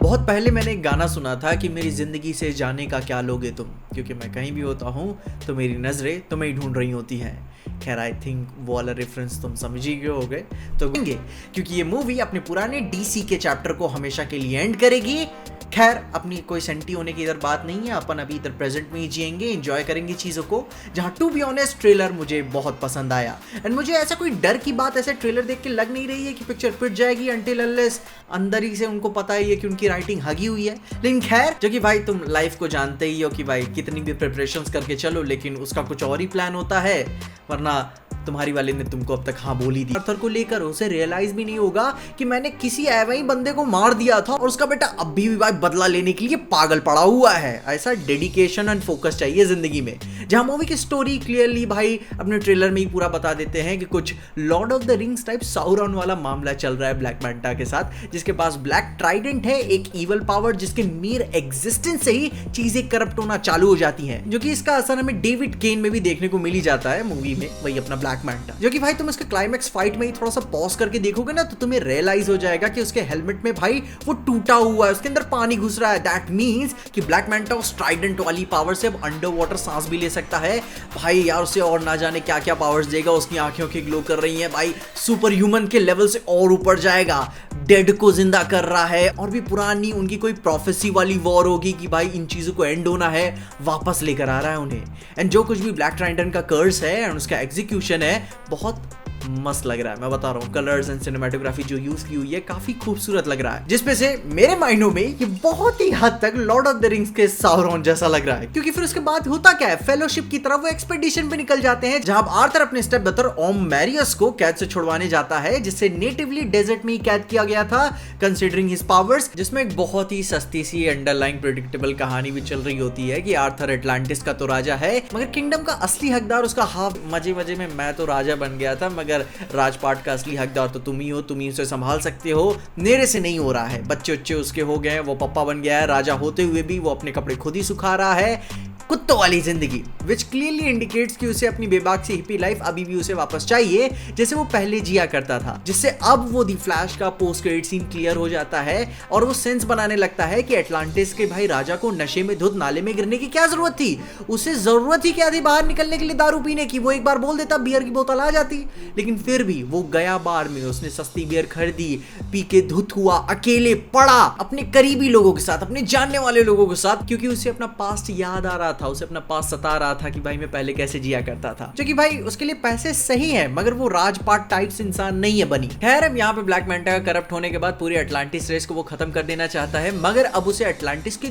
बहुत पहले मैंने एक गाना सुना था कि मेरी ज़िंदगी से जाने का क्या लोगे तुम, क्योंकि मैं कहीं भी होता हूँ तो मेरी नज़रें तुम्हें ही ढूंढ रही होती हैं। खैर आई थिंक वो वाला रेफरेंस तुम समझ ही गए होगे तो क्योंकि ये मूवी अपने पुराने डीसी के चैप्टर को हमेशा के लिए एंड करेगी। खैर अपनी कोई सेंटी होने की इधर बात नहीं है, अपन अभी इधर प्रेजेंट में ही जिएंगे, एंजॉय करेंगे चीज़ों को। जहाँ टू बी ऑनेस्ट ट्रेलर मुझे बहुत पसंद आया एंड मुझे ऐसा कोई डर की बात ऐसे ट्रेलर देख के लग नहीं रही है कि पिक्चर पिट जाएगी अनटिल अनलेस अंदर ही से उनको पता ही है कि उनकी राइटिंग हगी हुई है। लेकिन खैर जो कि भाई तुम लाइफ को जानते ही हो कि भाई कितनी भी प्रिपरेशंस करके चलो लेकिन उसका कुछ और ही प्लान होता है, वरना तुम्हारी वाले ने तुमको अब तक हाँ बोली दी। आर्थर को लेकर उसे रियलाइज भी नहीं होगा कि मैंने किसी एवं बंदे को मार दिया था और उसका बेटा अभी भी भाई बदला लेने के लिए पागल पड़ा हुआ है। ऐसा डेडिकेशन एंड फोकस चाहिए जिंदगी में। जहां मूवी की स्टोरी क्लियरली भाई अपने ट्रेलर में ही पूरा बता देते हैं कि कुछ lord of the rings type Sauron वाला मामला चल रहा है ब्लैक मैंटा के साथ, जिसके पास ब्लैक ट्राइडेंट है, एक इवल पावर जिसके मीर एग्जिस्टेंस से ही चीजें करप्ट होना चालू हो जाती हैं, जो कि इसका असर हमें डेविड केन में भी देखने को मिल ही जाता है मूवी में, वही अपना ब्लैक मैंटा। जो कि भाई तुम इसके क्लाइमैक्स फाइट में ही थोड़ा सा पॉज करके देखोगे ना तो तुम्हें रियलाइज हो जाएगा कि उसके हेलमेट में भाई वो टूटा हुआ है, उसके अंदर पानी घुस रहा है। दैट मींस कि ब्लैक मैंटा उस ट्राइडेंट वाली पावर से अब अंडर वाटर सांस भी ले सकता है। भाई यार उसे और ना जाने क्या क्या पावर्स देगा, उसकी आंखें की ग्लो कर रही हैं भाई, सुपर ह्यूमन के लेवल से और ऊपर जाएगा, डेड को जिंदा कर रहा है और भी पुरानी उनकी कोई प्रोफेसी वाली वॉर होगी कि भाई इन चीजों को एंड होना है, वापस लेकर आ रहा है उन्हें। एंड जो कुछ भी ब्लैक ट्राइडेंट का कर्स है एंड उसका एग्जीक्यूशन है बहुत मस्त लग रहा है। मैं बता रहा हूँ कलर्स एंड सिनेमेटोग्राफी जो यूज की हुई है काफी खूबसूरत लग रहा है, जिसमें से मेरे माइंडों में ये बहुत ही हद तक लॉर्ड ऑफ द रिंग्स के साउरॉन जैसा लग रहा है। क्योंकि फिर उसके बाद होता क्या है, फेलोशिप की तरफ वो एक्सपेडिशन पे निकल जाते हैं जहां आर्थर अपने स्टेप ब्रदर ओम मैरियस को कैद से छुड़वाने जाता है, जिससे नेटिवली डेजर्ट में ही कैद किया गया था कंसिडरिंग हिज पावर्स। जिसमें एक बहुत ही सस्ती सी अंडरलाइन प्रेडिक्टेबल कहानी भी चल रही होती है कि आर्थर एटलांटिस का तो राजा है मगर किंगडम का असली हकदार उसका हाफ। मजे मजे में मैं तो राजा बन गया था मगर राजपाट का असली हकदार तो तुम ही हो, तुम ही उसे संभाल सकते हो, मेरे से नहीं हो रहा है। बच्चे उसके हो गए, वो पप्पा बन गया है, राजा होते हुए भी वो अपने कपड़े खुद ही सुखा रहा है, कुत्तों वाली जिंदगी, विच क्लियरली इंडिकेट्स कि उसे अपनी बेबाक सी हिप्पी लाइफ अभी भी उसे वापस चाहिए जैसे वो पहले जिया करता था। जिससे अब वो दी फ्लैश का पोस्ट क्रेडिट सीन क्लियर हो जाता है और वो सेंस बनाने लगता है कि एटलांटिस के भाई राजा को नशे में धुत नाले में गिरने की क्या जरूरत थी, उसे जरूरत ही क्या थी बाहर निकलने के लिए दारू पीने की। वो एक बार बोल देता बियर की बोतल आ जाती, लेकिन फिर भी वो गया बार में, उसने सस्ती बियर खरीदी, पी के धुत हुआ, अकेले पड़ा अपने करीबी लोगों के साथ, अपने जानने वाले लोगों के साथ, क्योंकि उसे अपना पास्ट याद आ रहा था, उसे अपना पास सता रहा था कि भाई मैं पहले कैसे जिया करता था। जो कि भाई उसके लिए पैसे सही है मगर वो राजपाट टाइप्स इंसान नहीं है बनी। खैर अब यहाँ पे ब्लैक मैंटा का करप्ट होने के बाद पूरी अटलांटिस रेस को वो खत्म कर देना चाहता है, मगर अब उसे अटलांटिस के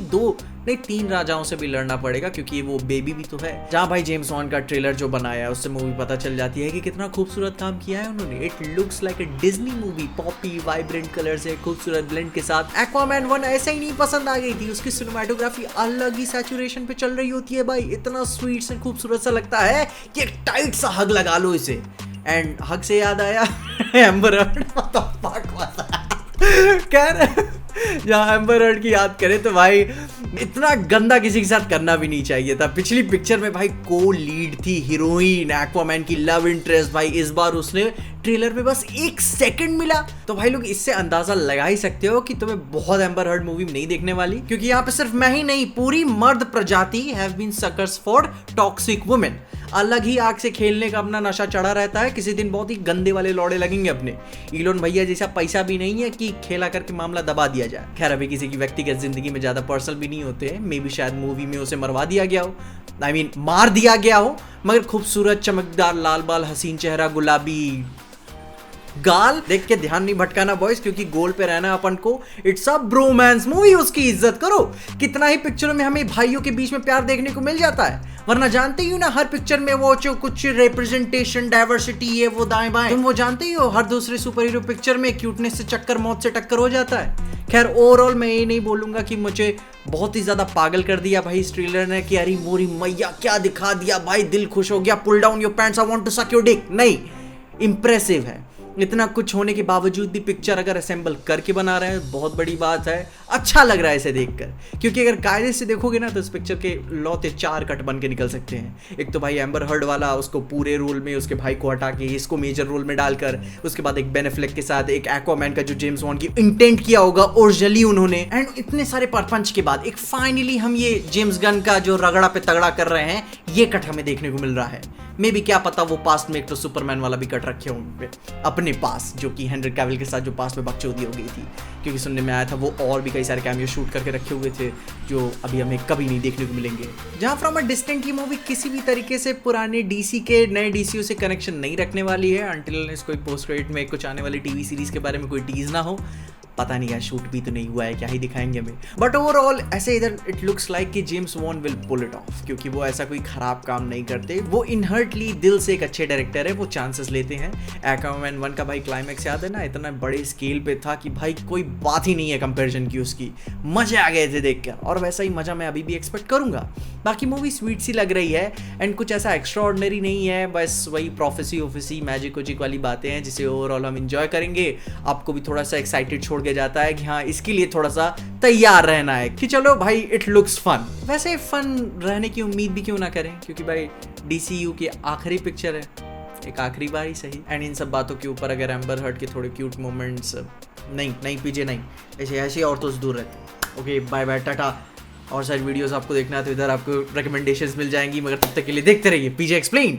3 राजाओं से भी लड़ना पड़ेगा क्योंकि वो बेबी भी तो है। जहाँ भाई जेम्स बॉन्ड का ट्रेलर जो बनाया है उससे मूवी पता चल जाती है कि कितना खूबसूरत काम किया है उन्होंने। It looks like a Disney movie, Poppy vibrant colour से खूबसूरत ब्लेंड के साथ। एक्वामैन 1 ऐसे ही नहीं पसंद आ गई थी, उसकी सिनेमेटोग्राफी अलग ही सैचुरेशन पे चल रही होती है भाई, इतना स्वीट से खूबसूरत सा लगता है कि एक टाइट सा हग लगा लो इसे। एंड हग से याद आया एम्बर हर्ड, जहाँ एम्बर हर्ड की याद करें तो भाई इतना गंदा किसी के साथ करना भी नहीं चाहिए था। पिछली पिक्चर में भाई को लीड थी हीरोइन, एक्वामैन की लव इंटरेस्ट, भाई इस बार उसने ट्रेलर में बस 1 सेकंड मिला। तो भाई लोग इससे अंदाजा लगा ही सकते हो कि तुम्हें बहुत एम्बर हर्ड मूवी नहीं देखने वाली, क्योंकि यहाँ पे सिर्फ मैं ही नहीं पूरी मर्द प्रजाति have been suckers for toxic women. अलग ही आग से खेलने का अपना नशा चढ़ा रहता है, किसी दिन बहुत ही गंदे वाले लौड़े लगेंगे अपने। इलोन भैया जैसा पैसा भी नहीं है कि खेला करके मामला दबा दिया जाए। खैर अभी किसी की व्यक्तिगत जिंदगी में ज्यादा पर्सनल भी नहीं होते हैं, मे बी शायद मूवी में उसे मरवा दिया गया हो, आई मीन मार दिया गया हो, मगर खूबसूरत चमकदार लाल बाल, हसीन चेहरा, गुलाबी गाल देख के ध्यान नहीं भटकाना बॉयज, क्योंकि गोल पे रहना अपन को। इट्स अ ब्रोमांस मूवी, उसकी इज्जत करो। कितना ही पिक्चरों में हमें भाइयों के बीच में प्यार देखने को मिल जाता है, वरना जानते ही हो ना हर पिक्चर में वो जो कुछ रिप्रेजेंटेशन डाइवर्सिटी ये वो दाएं बाएं, तुम वो जानते ही हो हर दूसरे सुपर हीरो पिक्चर में क्यूटनेस से चक्कर मौत से टक्कर हो जाता है। खैर ओवरऑल मैं ये नहीं बोलूंगा कि मुझे बहुत ही ज्यादा पागल कर दिया भाई इस ट्रेलर ने कि अरे मोरी मैया क्या दिखा दिया भाई, दिल खुश हो गया, pull down your pants I want to suck your dick. नहीं, इंप्रेसिव है, इतना कुछ होने के बावजूद भी पिक्चर अगर असेंबल करके बना रहे हैं, बहुत बड़ी बात है। अच्छा लग रहा है इसे देखकर, क्योंकि अगर कायदे से देखोगे ना तो इस पिक्चर के लौते 4 कट बन के निकल सकते हैं। एक तो भाई एम्बर हर्ड वाला, उसको पूरे रोल में उसके भाई को हटा के इसको मेजर रोल में डालकर, उसके बाद एक बेन एफ्लेक के साथ एक एक्वामैन का जो जेम्स बॉन्ड की इंटेंट किया होगा ओरिजिनली उन्होंने, एंड इतने सारे परपंच के बाद एक फाइनली हम ये जेम्स गन का जो रगड़ा पे तगड़ा कर रहे हैं, ये कट हमें देखने को मिल रहा है। मे भी क्या पता वो पास्ट में एक तो सुपरमैन वाला भी कट रखे होंगे अपने पास, जो कि हेनरी कैविल के साथ जो पास्ट में बकचोदी हो गई थी, क्योंकि सुनने में आया था वो और भी कई सारे कैमियो शूट करके रखे हुए थे जो अभी हमें कभी नहीं देखने को मिलेंगे। जहां फ्रॉम अ डिस्टेंट ये मूवी किसी भी तरीके से पुराने डीसी के नए डीसीयू से कनेक्शन नहीं रखने वाली है, अंटिल इसको पोस्ट क्रेडिट में कुछ आने वाली टीवी सीरीज के बारे में कोई टीज ना हो। पता नहीं यार, शूट भी तो नहीं हुआ है, क्या ही दिखाएंगे हमें। बट ओवरऑल ऐसे इधर इट लुक्स लाइक कि James Vaughn will pull it off, क्योंकि वो ऐसा कोई खराब काम नहीं करते। वो इनहर्टली दिल से एक अच्छे डायरेक्टर है, वो चांसेस लेते हैं। एक्वामैन 1 का भाई क्लाइमैक्स याद है ना, इतना बड़े स्केल पे था कि भाई कोई बात ही नहीं है कंपैरिजन की उसकी। मजे आ गए थे देखकर, और वैसा ही मजा मैं अभी भी एक्सपेक्ट करूंगा। बाकी मूवी स्वीट सी लग रही है एंड कुछ ऐसा एक्स्ट्रा ऑर्डिनरी नहीं है, बस वही प्रोफेसी ऑफिसी मैजिक वजिक वाली बातें हैं जिसे ओवरऑल हम इंजॉय करेंगे। आपको भी थोड़ा सा एक्साइटेड छोड़ के जाता है कि हाँ इसके लिए थोड़ा सा तैयार रहना है कि चलो भाई इट लुक्स फन। वैसे फन रहने की उम्मीद भी क्यों ना करें, क्योंकि भाई डीसीयू की आखिरी पिक्चर है, एक आखिरी बार ही सही। एंड इन सब बातों के ऊपर अगर एम्बर हर्ड के थोड़े क्यूट मोमेंट्स, नहीं पीजे नहीं, ऐसे और तो दूर रहते। Okay bye bye tata. और सारी वीडियोस आपको देखना है तो इधर आपको रिकमेंडेशंस मिल जाएंगी, मगर तब तक के लिए देखते रहिए पीजे एक्सप्लेन।